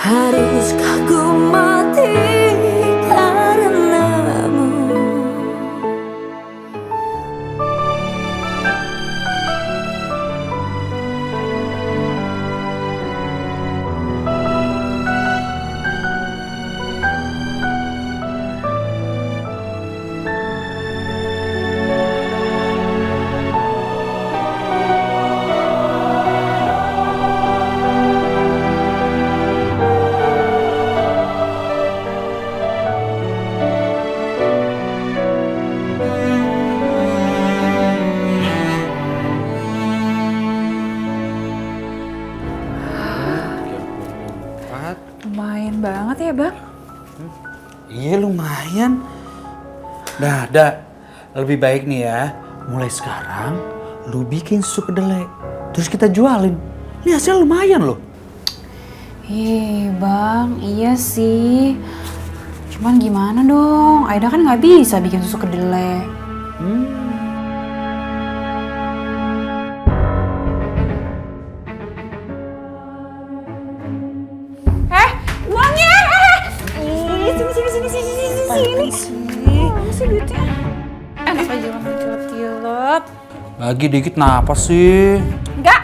Haruskah ku mati karenamu? Lumayan banget ya, Bang. Iya lumayan. Dah. Lebih baik nih ya, mulai sekarang lu bikin susu kedelai. Terus kita jualin. Ini hasil lumayan loh. Bang, iya sih. Cuman gimana dong? Aida kan nggak bisa bikin susu kedelai. Uangnya! Sini. Mana sih duitnya? Enak aja kamu cilep-cilep. Lagi dikit napa sih? Enggak.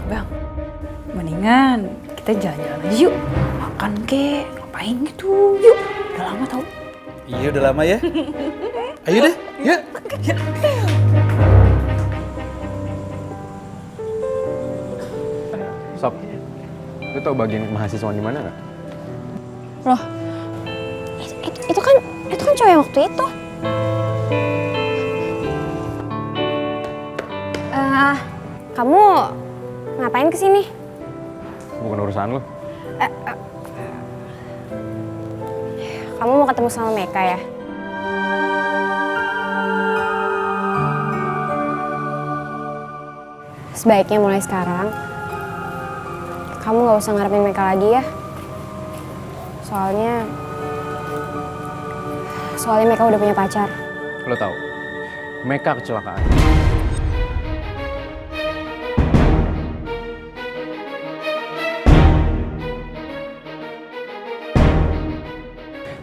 Bang. Mendingan kita jalan-jalan aja yuk. Makan kek, ngapain gitu. Yuk. Udah lama tau. Iya udah lama ya. Ayo deh, yuk. Sob, lu tau bagian mahasiswa di mana nggak? Loh, itu kan cowok yang waktu itu. Kamu ngapain kesini? Bukan urusan lu. Kamu mau ketemu sama Meka ya? Sebaiknya mulai sekarang kamu gak usah ngarepin Meka lagi ya. Soalnya Meka udah punya pacar. Lo tau, Meka kecelakaan.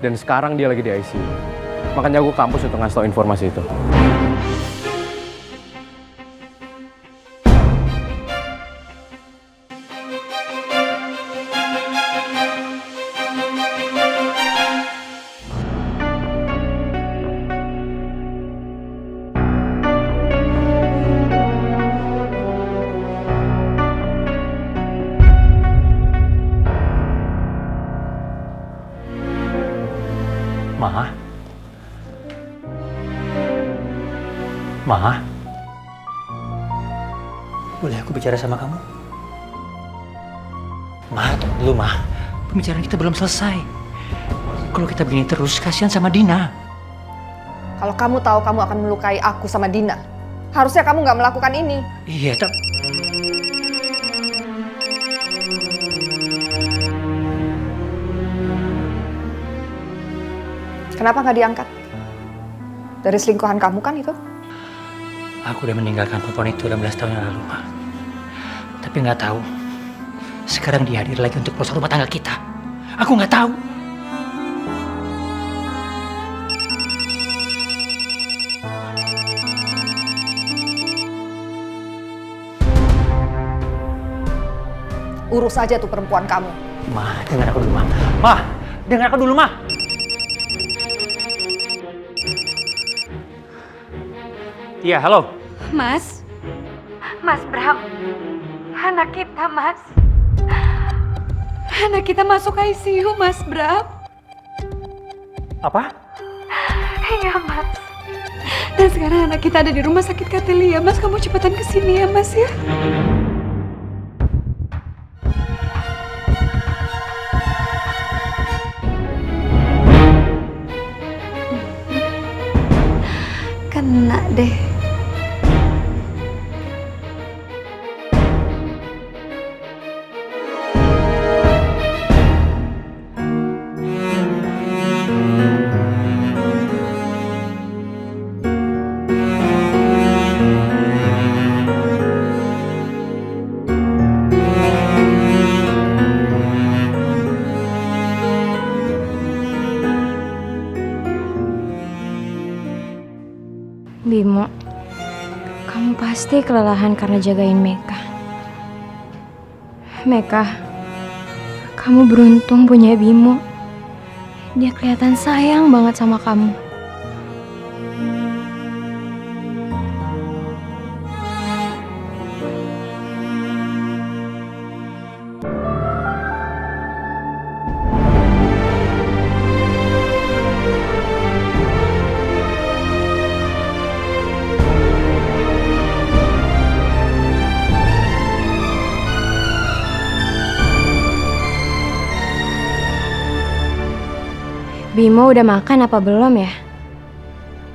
Dan sekarang dia lagi di ICU. Makanya gue kampus untuk ngasih tau informasi itu. Ma, boleh aku bicara sama kamu? Ma, tunggu dulu Ma, pembicaraan kita belum selesai. Kalau kita begini terus, kasihan sama Dina. Kalau kamu tahu kamu akan melukai aku sama Dina, harusnya kamu nggak melakukan ini. Iya, tapi... Kenapa nggak diangkat? Dari selingkuhan kamu kan itu? Aku udah meninggalkan perempuan itu 16 tahun yang lalu, Ma. Tapi nggak tahu, sekarang dia hadir lagi untuk proses rumah tangga kita. Aku nggak tahu. Urus aja tuh perempuan kamu. Ma, dengar aku dulu, Ma. Ma, dengar aku dulu, Ma. Iya, halo. Mas Bram, anak kita Mas. Anak kita masuk ICU Mas Bram. Apa? Iya Mas. Dan sekarang anak kita ada di rumah sakit Katilia. Mas, kamu cepetan kesini ya Mas ya. Kena deh. pasti kelelahan karena jagain Meka. Meka, kamu beruntung punya Bimo. Dia kelihatan sayang banget sama kamu. Bimo udah makan apa belum ya?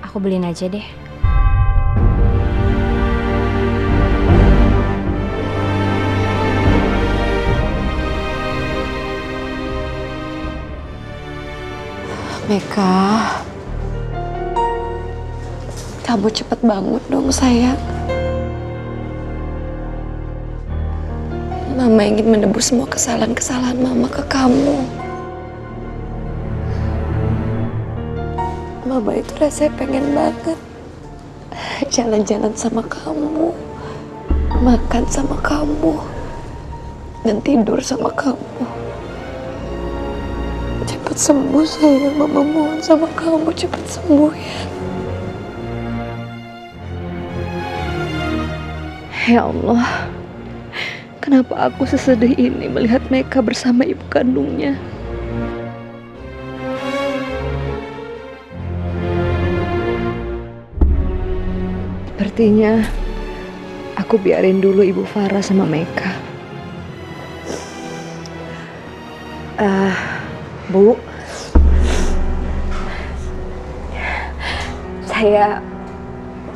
Aku beliin aja deh. Meka, kamu cepet bangun dong sayang. Mama ingin menebus semua kesalahan-kesalahan Mama ke kamu. Mama itu rasanya pengen banget jalan-jalan sama kamu, makan sama kamu, dan tidur sama kamu. Cepet sembuh sayang, Mama mohon sama kamu cepet sembuh ya. Ya Allah, kenapa aku sesedih ini melihat Meka bersama ibu kandungnya? Sepertinya aku biarin dulu Ibu Farah sama Meka. Bu, saya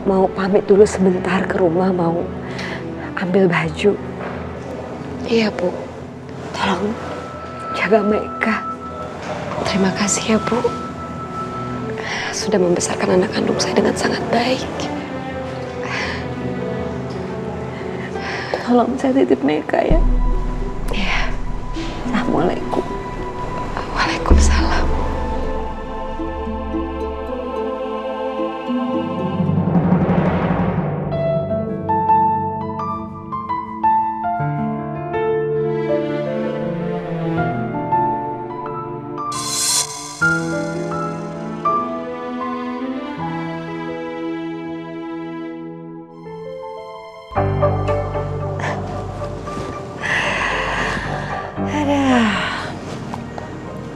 mau pamit dulu sebentar ke rumah, mau ambil baju. Iya Bu, tolong jaga Meka. Terima kasih ya Bu, sudah membesarkan anak kandung saya dengan sangat baik. Tolong saya titip Meka ya. Iya. Assalamualaikum. Waalaikumsalam.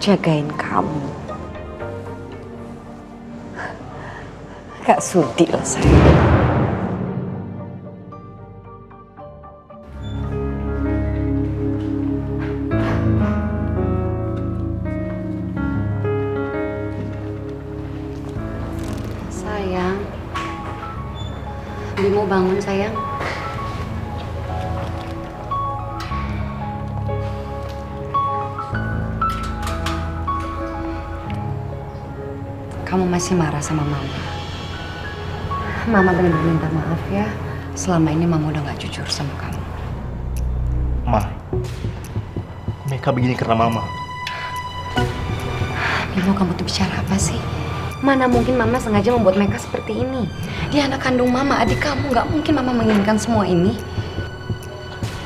Jagain kamu. Gak sudi lah sayang. Sayang, Bimo bangun sayang. Kamu masih marah sama Mama. Mama benar-benar minta maaf ya. Selama ini Mama udah gak jujur sama kamu. Ma, Meka begini karena Mama. Bimo, kamu tuh bicara apa sih? Mana mungkin Mama sengaja membuat Meka seperti ini. Dia anak kandung Mama, adik kamu. Gak mungkin Mama menginginkan semua ini.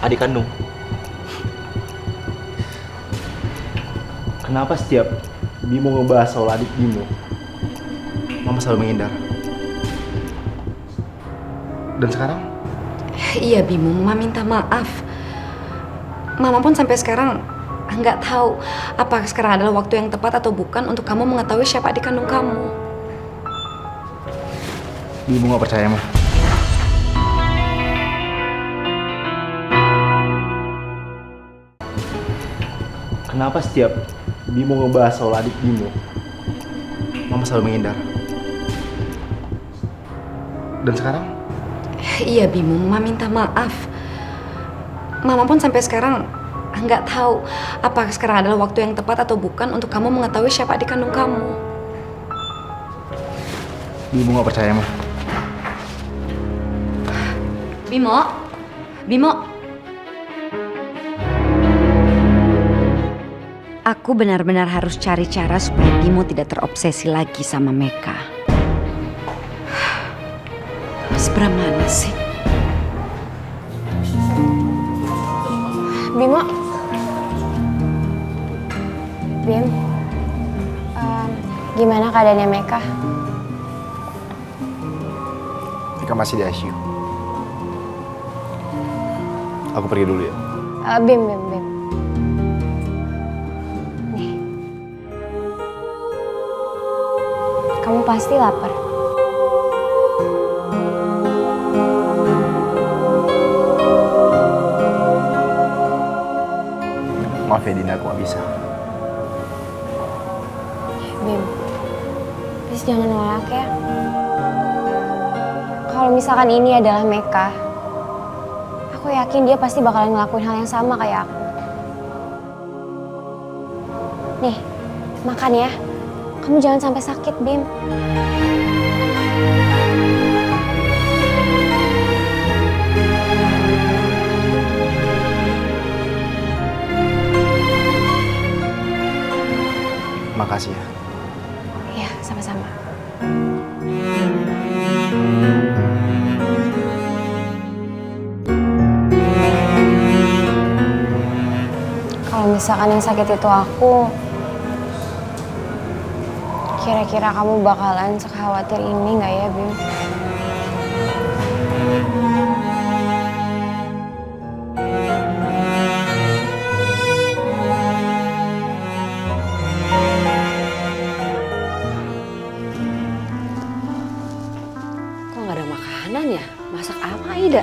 Adik kandung. Kenapa setiap Bimo ngebahas soal adik Bimo, Mama selalu menghindar? Dan sekarang? Iya Bimo, Mama minta maaf. Mama pun sampai sekarang nggak tahu apa sekarang adalah waktu yang tepat atau bukan untuk kamu mengetahui siapa adik kandung kamu. Bimo nggak percaya, Ma. Kenapa setiap Bimo ngebahas soal adik Bimo, Mama selalu menghindar? Dan sekarang? Iya Bimo, Mama minta maaf. Mama pun sampai sekarang nggak tahu apa sekarang adalah waktu yang tepat atau bukan untuk kamu mengetahui siapa adik kandung kamu. Bimo nggak percaya, Ma. Bimo, Bimo. Aku benar-benar harus cari cara supaya Bimo tidak terobsesi lagi sama Meka. Seberapa mana sih? Bimo. Bim. Gimana keadaannya Meka? Mika masih di ICU. Aku pergi dulu ya. Bim. Nih. Kamu pasti lapar. Maaf ya Dina, aku gak bisa. Bim, please jangan nolak ya. Kalau misalkan ini adalah Meka, aku yakin dia pasti bakalan ngelakuin hal yang sama kayak aku. Nih, makan ya. Kamu jangan sampai sakit, Bim. Makasih ya. Iya, sama-sama. Kalau misalkan yang sakit itu aku, kira-kira kamu bakalan sekhawatir ini nggak ya, Bim? Kok nggak ada makanan ya? Masak apa Aida?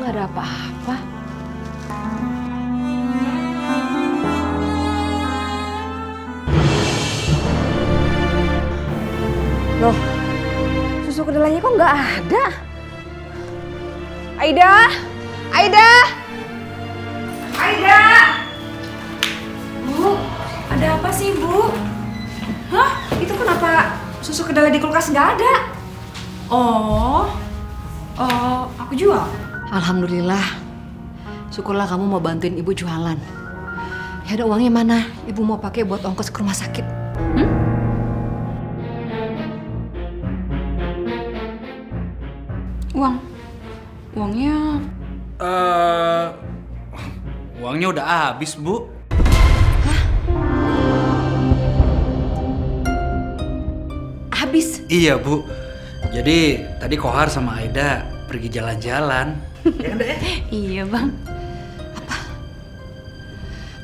Nggak ada apa-apa. Loh, susu kedelainya kok nggak ada? Aida! Bu, ada apa sih, Bu? Hah? Itu kenapa susu kedelai di kulkas nggak ada? Oh, aku jual. Alhamdulillah. Syukurlah kamu mau bantuin ibu jualan. Ya ada uangnya mana? Ibu mau pakai buat ongkos ke rumah sakit. Uangnya Uangnya udah habis, Bu. Habis. Iya, Bu. Jadi tadi Kohar sama Aida pergi jalan-jalan. Ya kan, Dek? iya, Bang.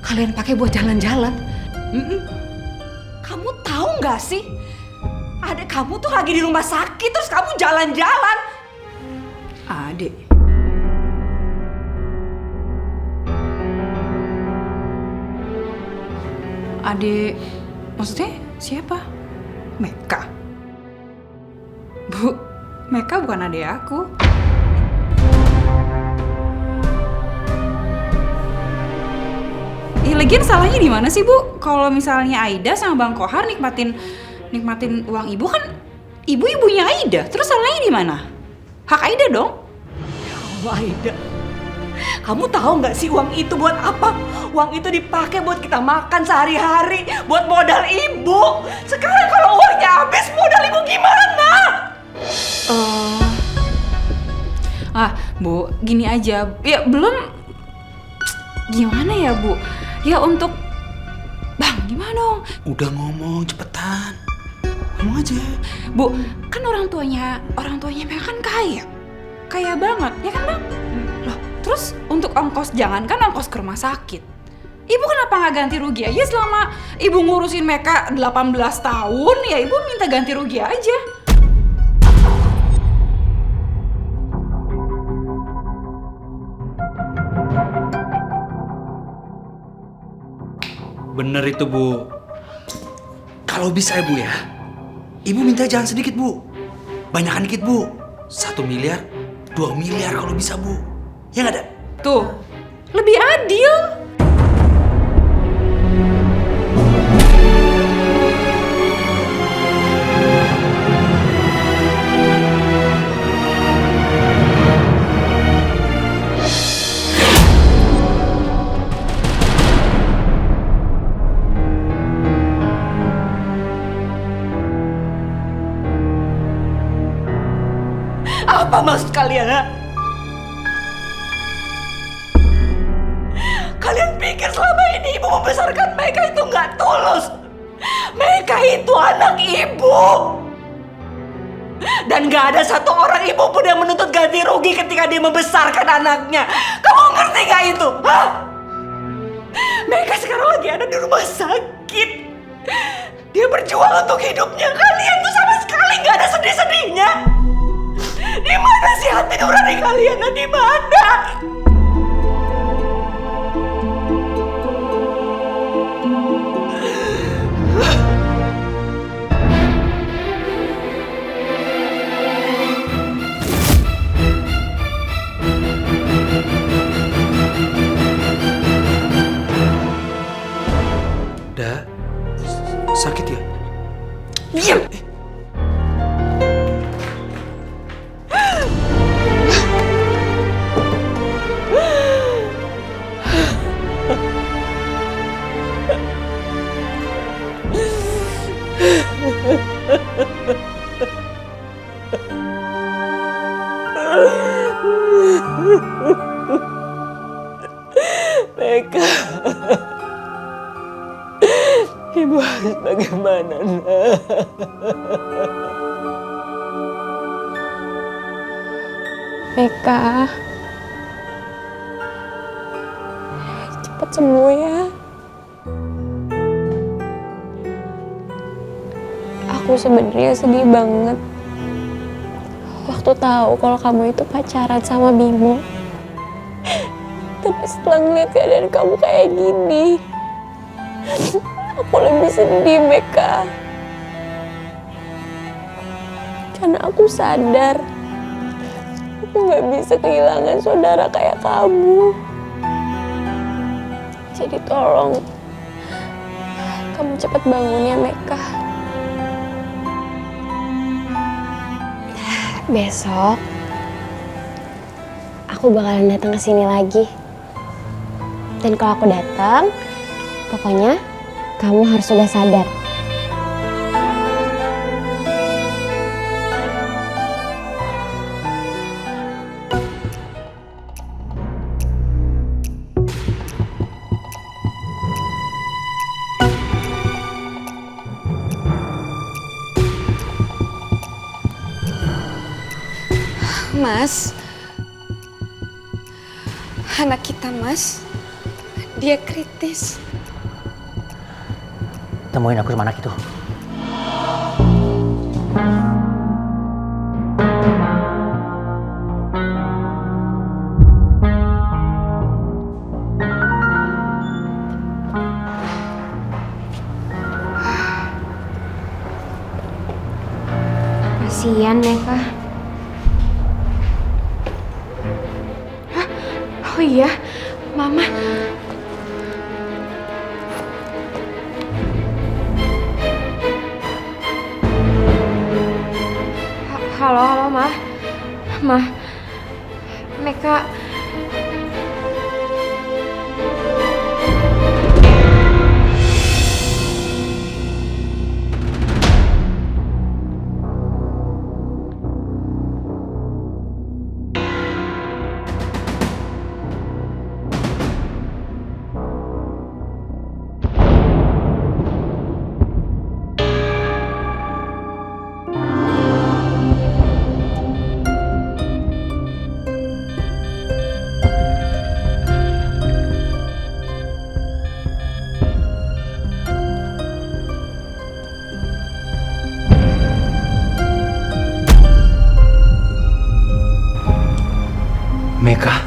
Kalian pakai buat jalan-jalan? Kamu tahu nggak sih? Adik kamu tuh lagi di rumah sakit terus kamu jalan-jalan. Adik. Adik, maksudnya siapa? Meka. Bu, Meka bukan adik aku. Lagian salahnya di mana sih, Bu? Kalau misalnya Aida sama Bang Kohar nikmatin uang ibu, kan ibu ibunya Aida. Terus salahnya di mana? Hak Aida dong. Ya Allah Aida, kamu tahu nggak sih uang itu buat apa? Uang itu dipakai buat kita makan sehari-hari, buat modal ibu. Sekarang kalau uangnya habis, modal ibu gimana? Bu, gini aja. Ya belum. Gimana ya, Bu? Ya untuk Bang, gimana dong? Udah ngomong, cepetan. Ngomong aja. Bu, kan orang tuanya mereka kan kaya. Kaya banget, ya kan, Bang? Loh, terus untuk ongkos, jangankan ongkos ke rumah sakit. Ibu kenapa nggak ganti rugi aja selama ibu ngurusin mereka 18 tahun, ya ibu minta ganti rugi aja. Bener itu, Bu. Kalau bisa, Bu ya. Ibu minta jangan sedikit, Bu. Banyakan dikit, Bu. 1 miliar, 2 miliar kalau bisa, Bu. Ya nggak ada? Tuh, lebih adil. Apa maksud kalian, ha? Kalian pikir selama ini ibu membesarkan mereka itu nggak tulus? Mereka itu anak ibu. Dan gak ada satu orang ibu pun yang menuntut ganti rugi ketika dia membesarkan anaknya. Kamu ngerti gak itu? Hah? Mereka sekarang lagi ada di rumah sakit. Dia berjuang untuk hidupnya. Kalian tuh sama sekali gak ada sedih-sedihnya. Di mana sih hati nurani kalian? Di mana? Sakit ya? Diam! Meka, ibu harus bagaimana, nak? Meka, cepat sembuh ya. Aku sebenarnya sedih banget waktu tahu kalau kamu itu pacaran sama Bimo. Tapi setelah ngeliat keadaan kamu kayak gini, aku lebih sedih, Meka. Karena aku sadar aku gak bisa kehilangan saudara kayak kamu. Jadi tolong kamu cepat bangun ya, Meka. Besok aku bakalan datang ke sini lagi. Dan kalau aku datang, pokoknya kamu harus sudah sadar. Mas, anak kita, Mas, dia kritis. Temuin aku sama anak itu. Kasian Meka. Hah? Oh iya, Mama. Halo, Ma. Ma, Meka. Meka.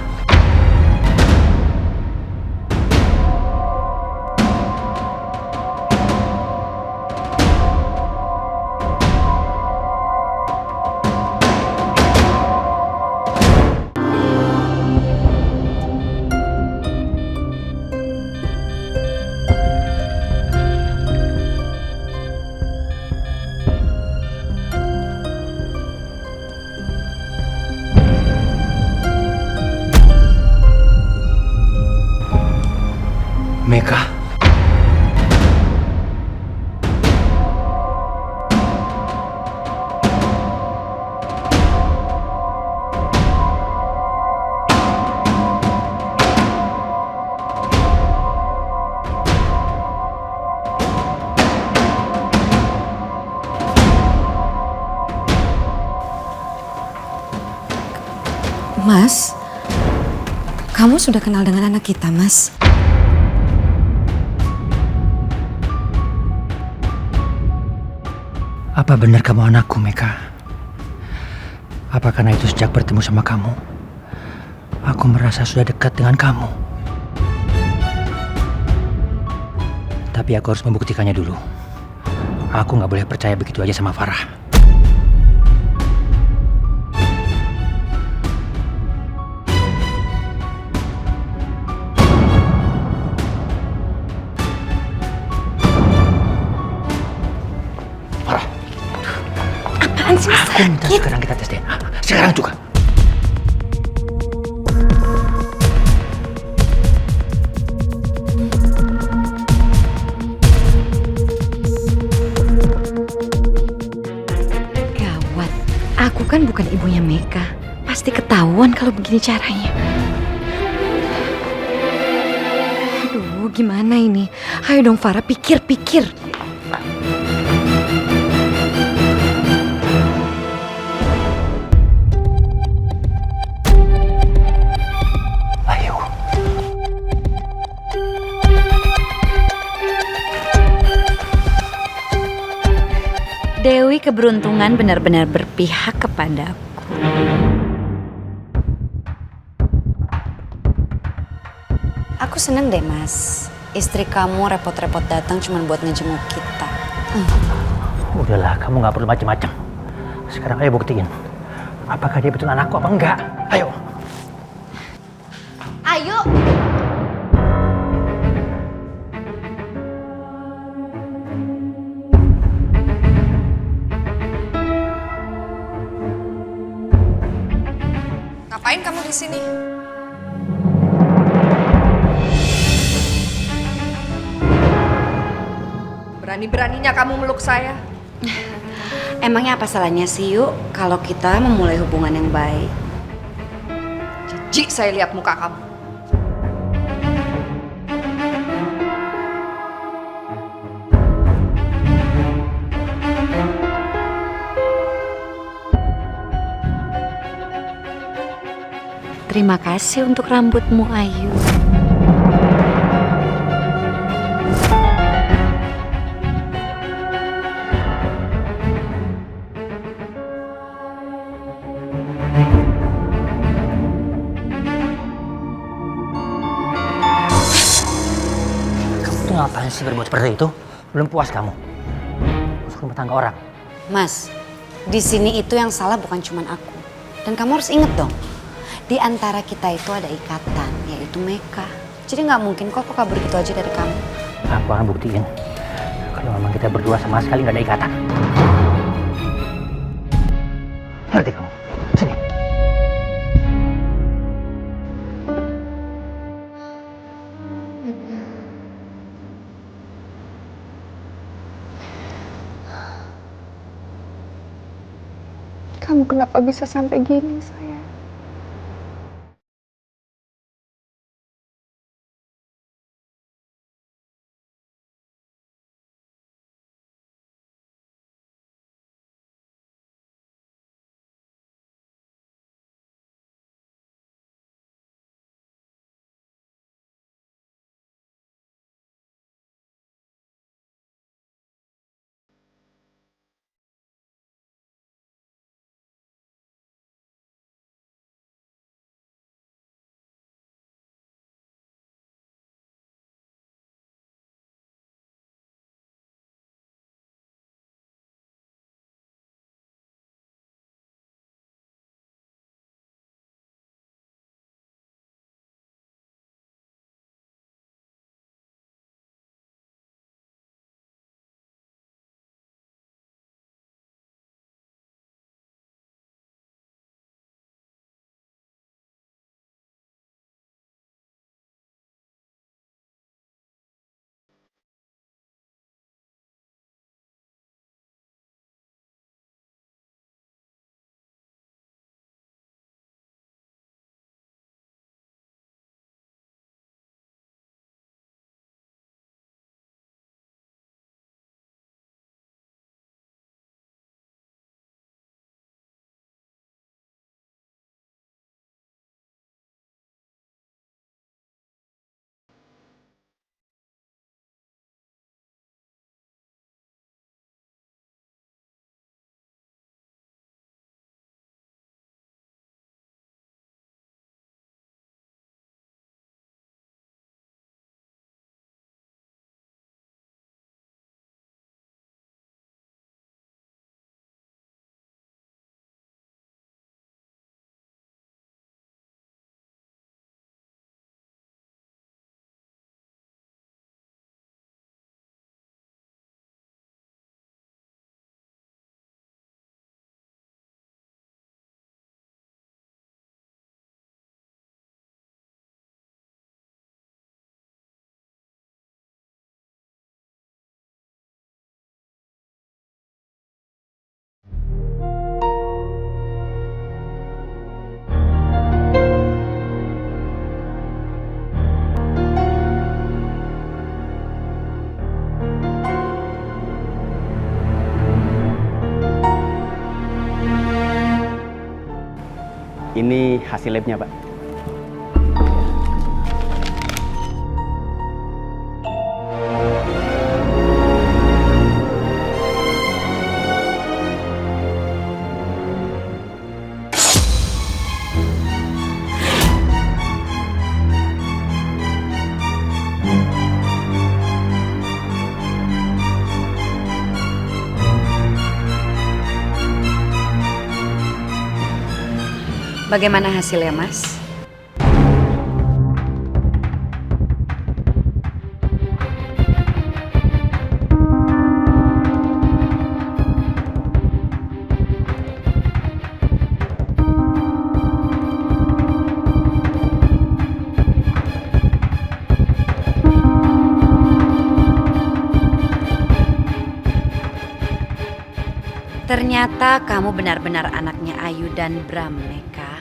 Mas, kamu sudah kenal dengan anak kita, Mas? Apa benar kamu anakku, Meka? Apa karena itu sejak bertemu sama kamu, aku merasa sudah dekat dengan kamu? Tapi aku harus membuktikannya dulu. Aku nggak boleh percaya begitu aja sama Farah. Farah, Apaan sih, Mas? aku minta sekarang kita tes DNA. Sekarang juga. Gawat, aku kan bukan ibunya Meka. Pasti ketahuan kalau begini caranya. Aduh, gimana ini? Ayo dong Farah, pikir-pikir. Ayo. Dewi keberuntungan benar-benar berpihak kepadaku. Aku seneng deh, Mas. Istri kamu repot-repot datang cuma buat ngejenguk kita. Udahlah, kamu nggak perlu macam-macam. Sekarang ayo buktiin. Apakah dia betul anakku apa enggak? Ayo. Ayo. Ngapain kamu di sini? Berani-beraninya kamu meluk saya. Emangnya apa salahnya sih, Yuk, kalau kita memulai hubungan yang baik? Jijik saya lihat muka kamu. Terima kasih untuk rambutmu, Ayu. Kamu tuh ngapain sih berbuat seperti itu? Belum puas kamu? Masuk rumah tangga orang. Mas, di sini itu yang salah bukan cuma aku. Dan kamu harus inget dong, di antara kita itu ada ikatan, yaitu Meka. Jadi nggak mungkin kok aku kabur gitu aja dari kamu. Aku akan buktiin. Kalau memang kita berdua sama sekali nggak ada ikatan. Ngerti kamu? Sini. Kamu kenapa bisa sampai gini, sayang? Ini hasil labnya, Pak. Bagaimana hasilnya, Mas? Ternyata kamu benar-benar anaknya Ayu dan Bram, Meka.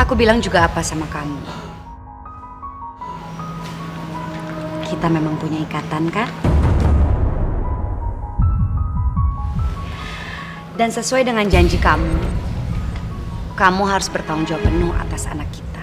Aku bilang juga apa sama kamu? Kita memang punya ikatan, kan? Dan sesuai dengan janji kamu harus bertanggung jawab penuh atas anak kita.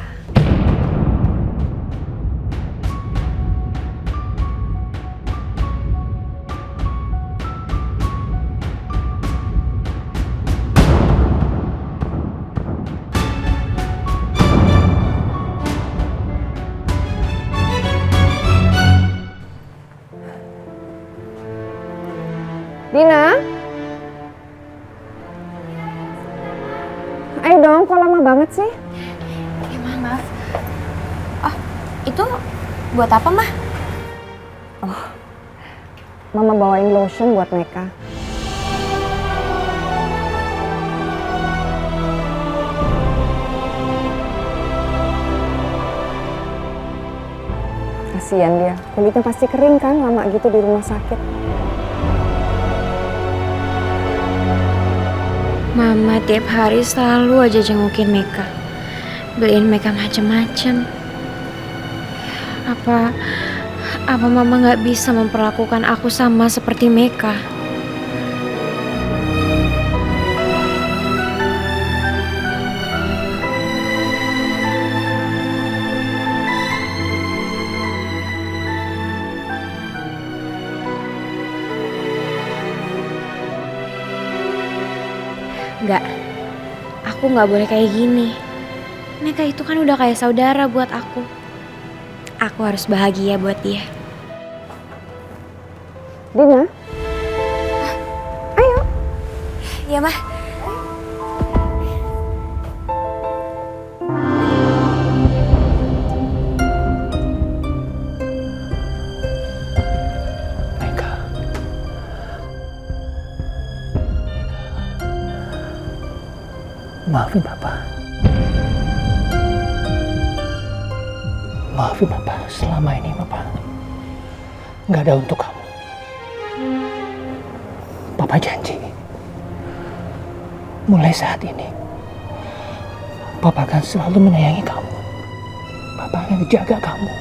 Dina? Ayo dong, kok lama banget sih? Ya, maaf. Oh, itu buat apa, Mah? Oh, Mama bawain lotion buat Meka. Kasian dia, kulitnya pasti kering kan lama gitu di rumah sakit. Mama tiap hari selalu aja jengukin Meka. Beliin Meka macem-macem. Apa Mama nggak bisa memperlakukan aku sama seperti Meka? Enggak, aku nggak boleh kayak gini. Meka itu kan udah kayak saudara buat aku. Aku harus bahagia buat dia. Dina? Ayo. Iya, Mah. Meka. Maafin Papa. Maafin Papa, selama ini Papa nggak ada untuk kamu. Papa janji, mulai saat ini Papa akan selalu menyayangi kamu. Papa akan jaga kamu.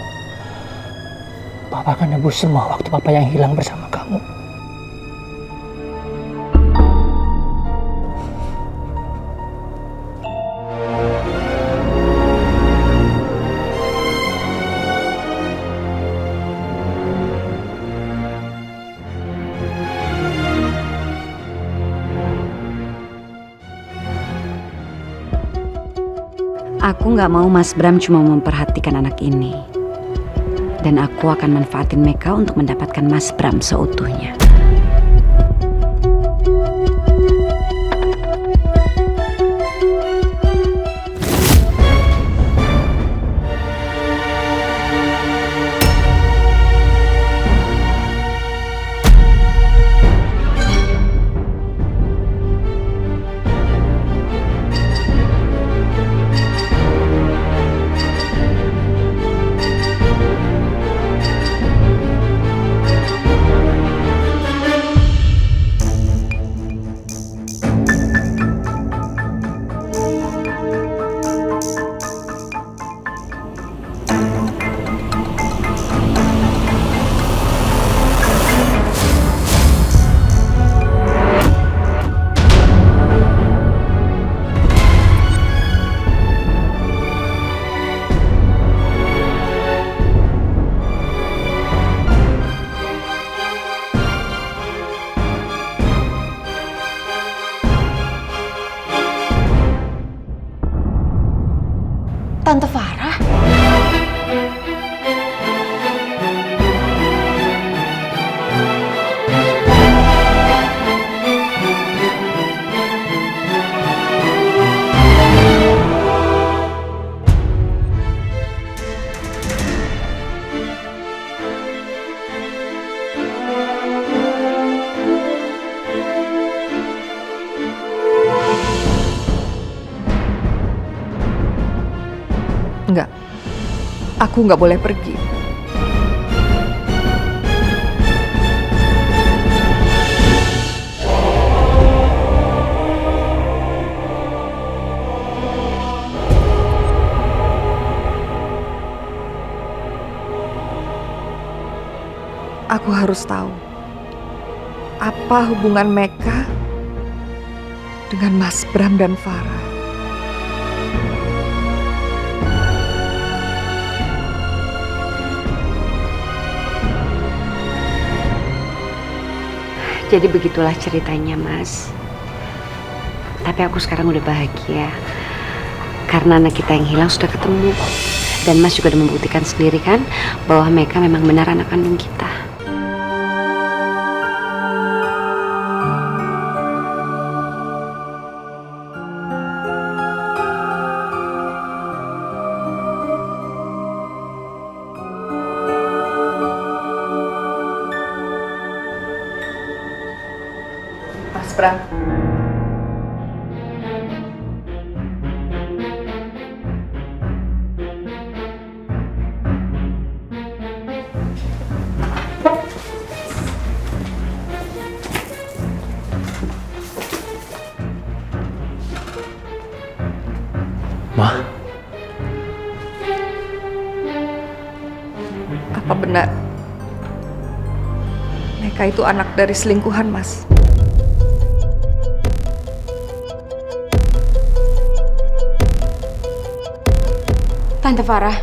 Papa akan nebus semua waktu Papa yang hilang bersama kamu. Aku nggak mau Mas Bram cuma memperhatikan anak ini. Dan aku akan manfaatin Meka untuk mendapatkan Mas Bram seutuhnya. Tante Farah? Enggak. Aku nggak boleh pergi. Aku harus tahu apa hubungan Meka dengan Mas Bram dan Farah. Jadi begitulah ceritanya, Mas. Tapi aku sekarang udah bahagia. Karena anak kita yang hilang sudah ketemu. Dan Mas juga udah membuktikan sendiri kan bahwa Meka memang benar anak kandung kita. Mas Bram. Ma, Apa benar Meka itu anak dari selingkuhan, Mas? Tante Farah.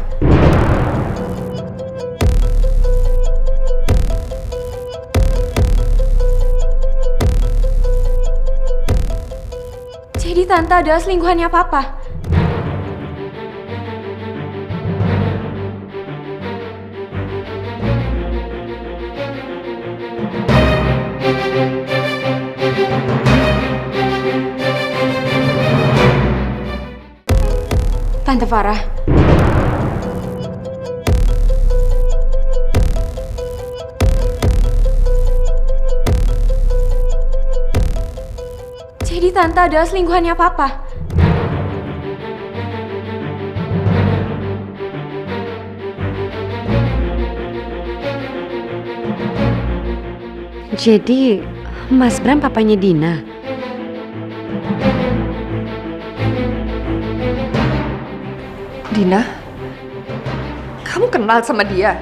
Jadi Tante adalah selingkuhannya Papa? Tante Farah. Jadi Tante adalah selingkuhannya Papa? Jadi Mas Bram papanya Dina. Dina? Kamu kenal sama dia?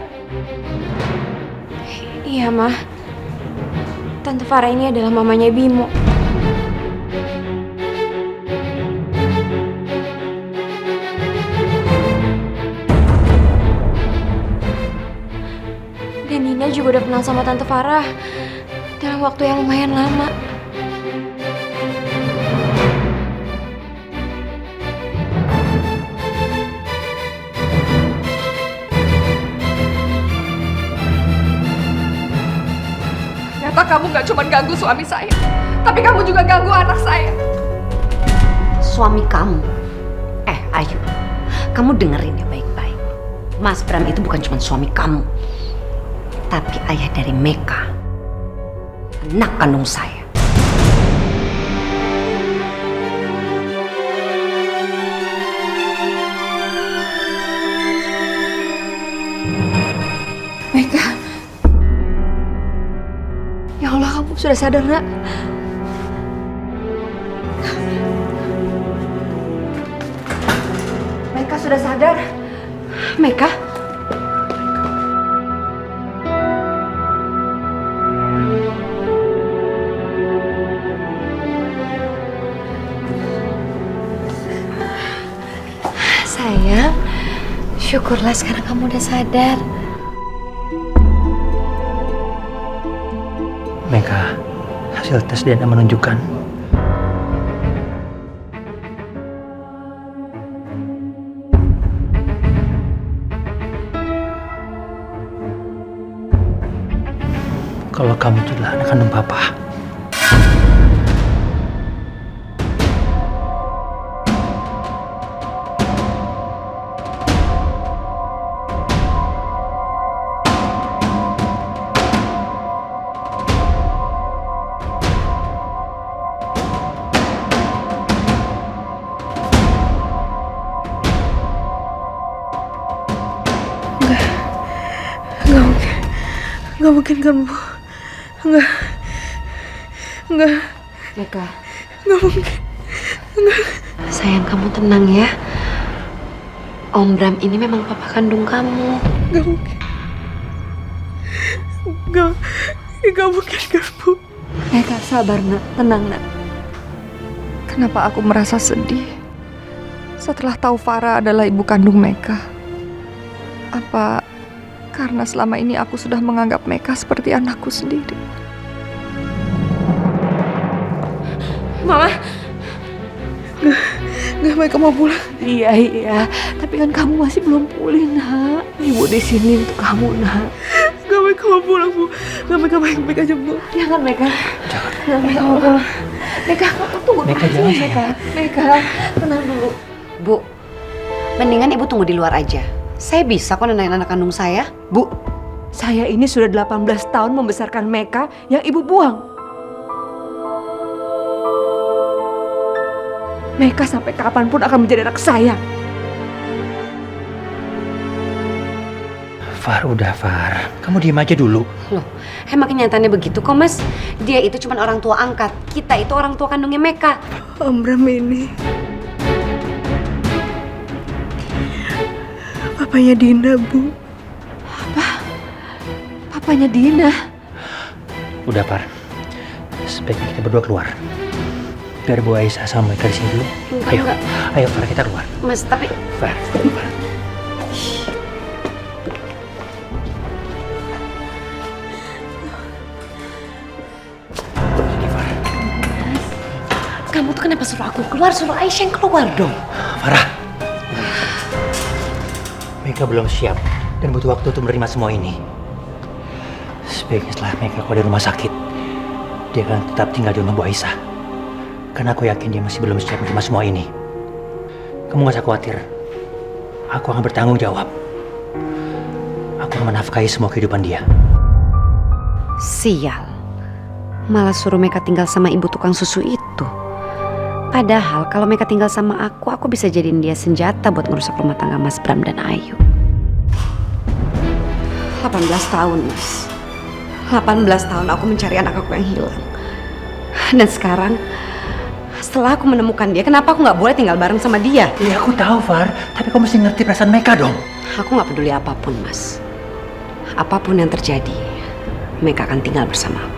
Iya, Ma. Tante Farah ini adalah mamanya Bimo. Dan Dina juga udah kenal sama Tante Farah dalam waktu yang lumayan lama. Ternyata kamu gak cuma ganggu suami saya, tapi kamu juga ganggu anak saya. Suami kamu? Ayu, kamu dengerin ya baik-baik. Mas Bram itu bukan cuma suami kamu, tapi ayah dari Meka, anak kandung saya. Meka. Ya Allah, kamu sudah sadar, Nak? Meka sudah sadar. Meka? Sayang, syukurlah sekarang kamu udah sadar. Meka, hasil tes DNA menunjukkan kalau kamu itu adalah anak kandung papa. Nggak mungkin kan, Bu? Nggak. Meka, Nggak mungkin. sayang kamu tenang ya. Om Bram ini memang papa kandung kamu. Nggak mungkin. Nggak mungkin kan, Bu? Meka, sabar nak, tenang nak. Kenapa aku merasa sedih setelah tahu Farah adalah ibu kandung Meka? Apa karena selama ini aku sudah menganggap Meka seperti anakku sendiri? Mama. Nggak, Meka mau pulang. Iya. Tapi kan kamu masih belum pulih, nak. Ibu di sini untuk kamu, nak. Nggak, Meka mau pulang, Bu. Nggak, Meka baik-baik aja, Bu. Jangan, Meka. Nggak, Meka mau pulang. Meka, kamu tunggu dulu. Meka, jangan, Meka, tenang dulu. Bu, mendingan ibu tunggu di luar aja. Saya bisa kok nenangin anak kandung saya. Bu, saya ini sudah 18 tahun membesarkan Meka yang ibu buang. Meka sampai kapanpun akan menjadi anak saya. Far. Kamu diem aja dulu. Loh, emang kenyataannya begitu kok, Mas. Dia itu cuma orang tua angkat. Kita itu orang tua kandungnya Meka. Om Bram ini papanya Dina, Bu. Apa? Papanya Dina? Udah, Far. Sebaiknya kita berdua keluar. Biar Bu Aisyah sama Meka di sini dulu. Ayo, Far, kita keluar. Mas, tapi... Far. Kamu tuh kenapa suruh aku keluar? Suruh Aisyah yang keluar dong. Farah. Meka belum siap dan butuh waktu untuk menerima semua ini. Sebaiknya setelah Meka keluar dari rumah sakit, dia akan tetap tinggal di rumah Bu Aisyah. Karena aku yakin dia masih belum siap menerima semua ini. Kamu gak usah khawatir. Aku akan bertanggung jawab. Aku akan menafkahi semua kehidupan dia. Sial. Malah suruh Meka tinggal sama ibu tukang susu itu. Padahal kalau mereka tinggal sama aku bisa jadiin dia senjata buat ngerusak rumah tangga Mas Bram dan Ayu. 18 tahun, Mas. 18 tahun aku mencari anak aku yang hilang. Dan sekarang, setelah aku menemukan dia, kenapa aku nggak boleh tinggal bareng sama dia? Iya, aku tahu, Far. Tapi kamu mesti ngerti perasaan Meka dong. Aku nggak peduli apapun, Mas. Apapun yang terjadi, Meka akan tinggal bersama aku.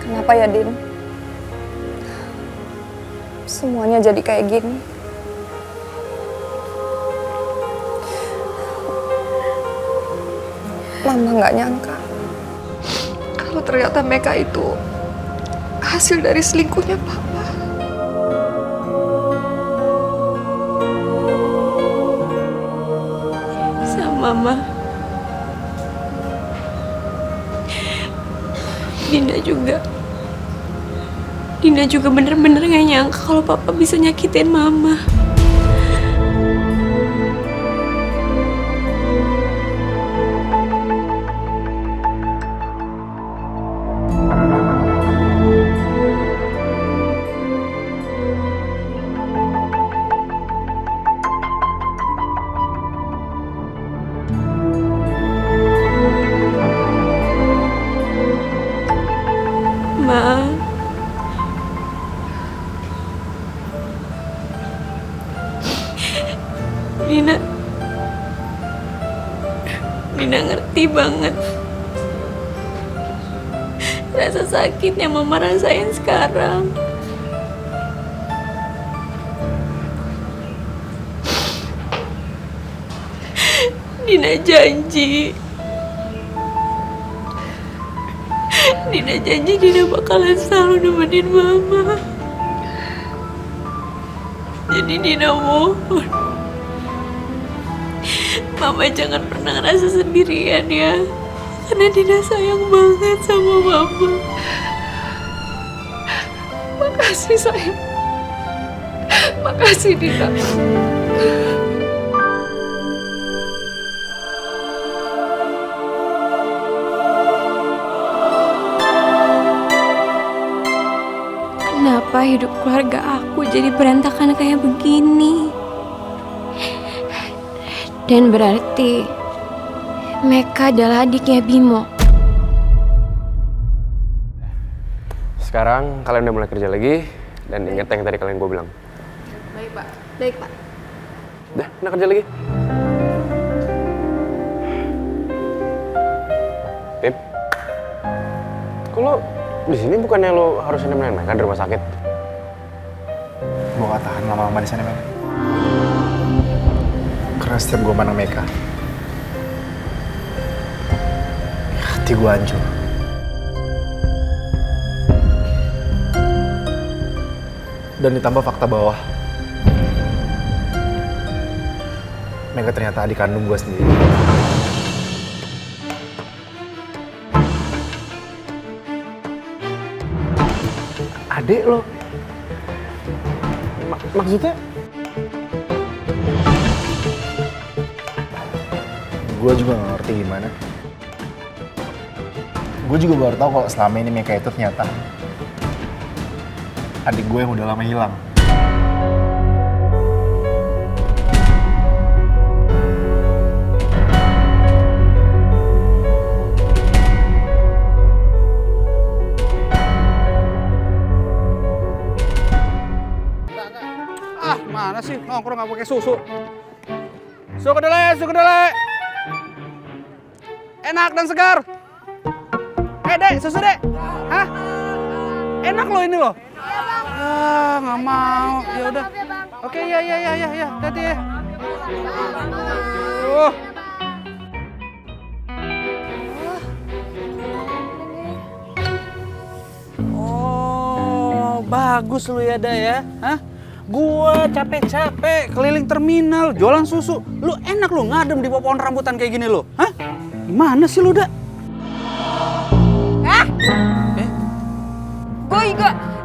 Kenapa ya, Din? Semuanya jadi kayak gini. Mama nggak nyangka kalau ternyata Meka itu hasil dari selingkuhnya Papa. Sama Mama. Dina juga bener-bener gak nyangka kalau Papa bisa nyakitin Mama. ngerti banget rasa sakit yang Mama rasain sekarang. Dina janji Dina bakalan selalu nemenin Mama. Jadi Dina mohon, Mama jangan pernah ngerasa sendirian ya. Karena Dina sayang banget sama Mama. Makasih sayang. Makasih Dina. Kenapa hidup keluarga aku jadi berantakan kayak begini? Dan berarti Meka adalah adiknya Bimo. Sekarang kalian udah mulai kerja lagi dan ingat yang tadi kalian gue bilang. Baik Pak. Baik Pak. Udah, udah kerja lagi. Pip, kok lo di sini bukannya lo harus nemenin mereka di rumah sakit? Gue gak tahan lama-lama di sana, men. Karena setiap gue pandang Meka, hati gue hancur. Dan ditambah fakta bahwa Meka ternyata adik kandung gue sendiri. Adik lo? Maksudnya? Gue juga gak ngerti gimana. Gue juga baru tahu kalau selama ini Meka itu ternyata adik gue yang udah lama hilang. Mana sih nongkrong nggak pakai susu? Susu kedelai. Enak dan segar. Dek, susu dek. Hah? Enak loh ini loh. Ah, nggak mau. Ya udah. Oke, ya. Hati ya. Oh, bagus lu ya, Da ya. Hah? Gua capek-capek keliling terminal jualan susu. Lu enak lu ngadem di bawah pohon rambutan kayak gini lu. Hah? Gimana sih lu, Da?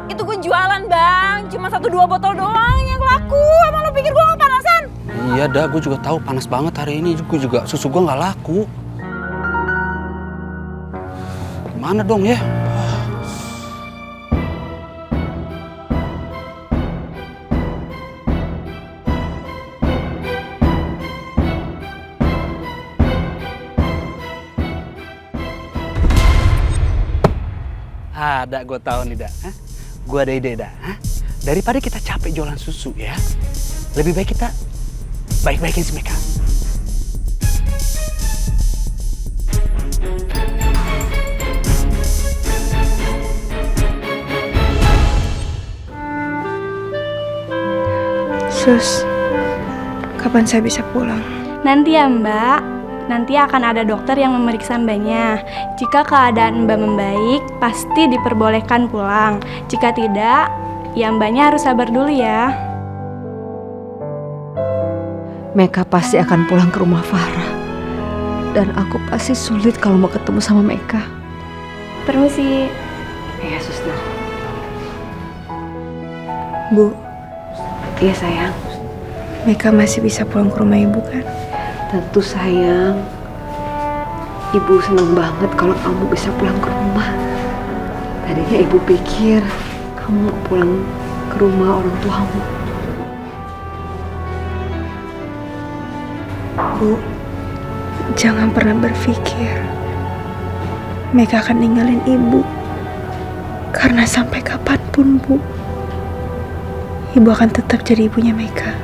Itu gue jualan bang, cuma 1-2 botol doang yang laku. Emang lo pikir gue gak panasan? Iya, Da, gue juga tahu panas banget hari ini. Gue juga susu gue nggak laku. Gimana dong ya? Ada, gue tahu nih, Da. Gue ada ide, Da. Daripada kita capek jualan susu ya, lebih baik kita baik-baikin si Meka. Sus, kapan saya bisa pulang? Nanti ya Mbak. Nanti akan ada dokter yang memeriksa Mbaknya. Jika keadaan Mbak membaik, pasti diperbolehkan pulang. Jika tidak, ya Mbaknya harus sabar dulu ya. Meka pasti akan pulang ke rumah Farah. Dan aku pasti sulit kalau mau ketemu sama Meka. Permisi. Iya, suster. Bu, Iya, sayang. Meka masih bisa pulang ke rumah ibu kan? Tentu, sayang. Ibu senang banget kalau kamu bisa pulang ke rumah. Tadinya ibu pikir kamu mau pulang ke rumah orang tuamu. Bu, jangan pernah berpikir Meka akan ninggalin ibu. Karena sampai kapanpun, Bu, ibu akan tetap jadi ibunya Meka.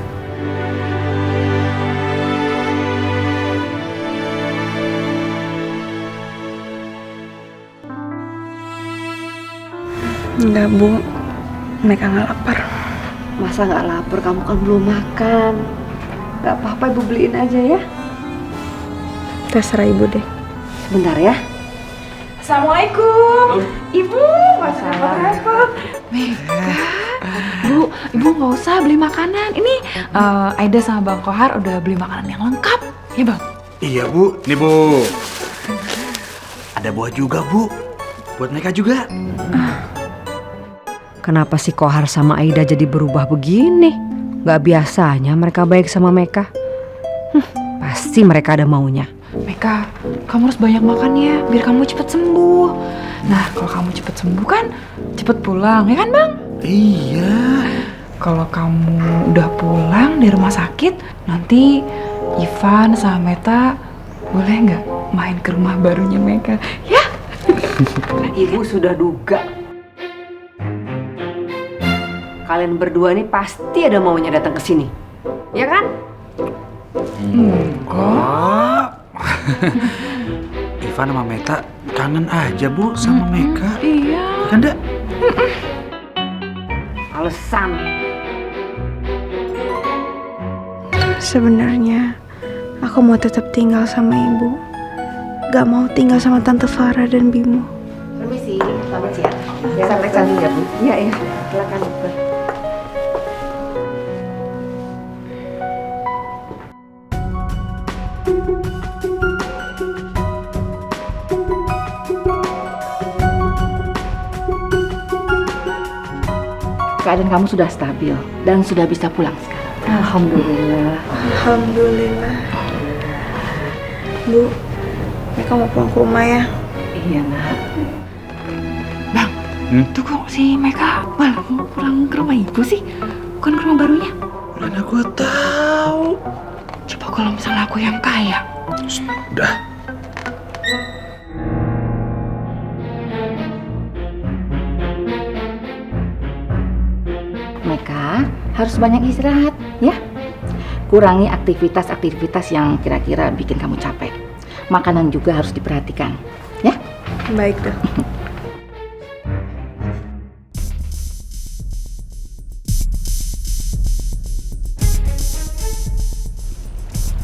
Enggak, Bu. Meka nggak lapar. Masa nggak lapar? Kamu kan belum makan. Nggak apa-apa, Ibu beliin aja ya. Terserah Ibu deh. Sebentar ya. Assalamualaikum. Ibu, masa repot-repot. Meka. Bu, Ibu nggak usah beli makanan. Ini Aida sama Bang Kohar udah beli makanan yang lengkap. Ya Bang? Iya Bu, nih Bu. Ada buah juga Bu, buat mereka juga. Kenapa si Kohar sama Aida jadi berubah begini? Gak biasanya mereka baik sama Meka. Pasti mereka ada maunya. Meka, kamu harus banyak makan ya, biar kamu cepet sembuh. Nah, kalau kamu cepet sembuh kan, cepet pulang, ya kan Bang? Iya. Kalau kamu udah pulang dari rumah sakit, nanti Ivan sama Meta boleh nggak main ke rumah barunya Meka? Ya? Ibu sudah duga. Kalian berdua nih pasti ada maunya datang ke sini. Ya kan? Enggak. Ivan sama Meta kangen aja Bu sama Meka. Iya. Kan enggak? Alasan. Sebenarnya aku mau tetap tinggal sama Ibu. Gak mau tinggal sama Tante Farah dan Bimo. Permisi, selamat siang. Ya, sampai sana ya Bu. Iya ya, silakan Bu. Keadaan kamu sudah stabil dan sudah bisa pulang sekarang. Alhamdulillah. Alhamdulillah. Bu, Meka mau pulang ke rumah ya. Iya nak. Bang, tuh kok si Meka malah mau pulang ke rumah ibu sih? Bukan ke rumah barunya? Mana gua tahu. Coba kalau misalnya aku yang kaya. Udah. Meka harus banyak istirahat ya. Kurangi aktivitas-aktivitas yang kira-kira bikin kamu capek. Makanan juga harus diperhatikan ya. Baik deh.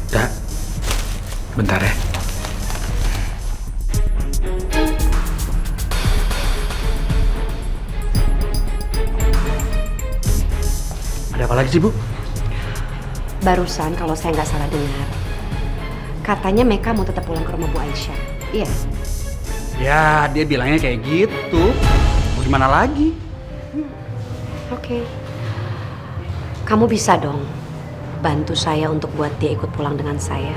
Dak, bentar ya. Ada apa lagi sih Bu? Barusan kalau saya nggak salah dengar, katanya Meka mau tetap pulang ke rumah Bu Aisyah. Iya. Ya dia bilangnya kayak gitu. Mau gimana lagi? Oke. Kamu bisa dong bantu saya untuk buat dia ikut pulang dengan saya.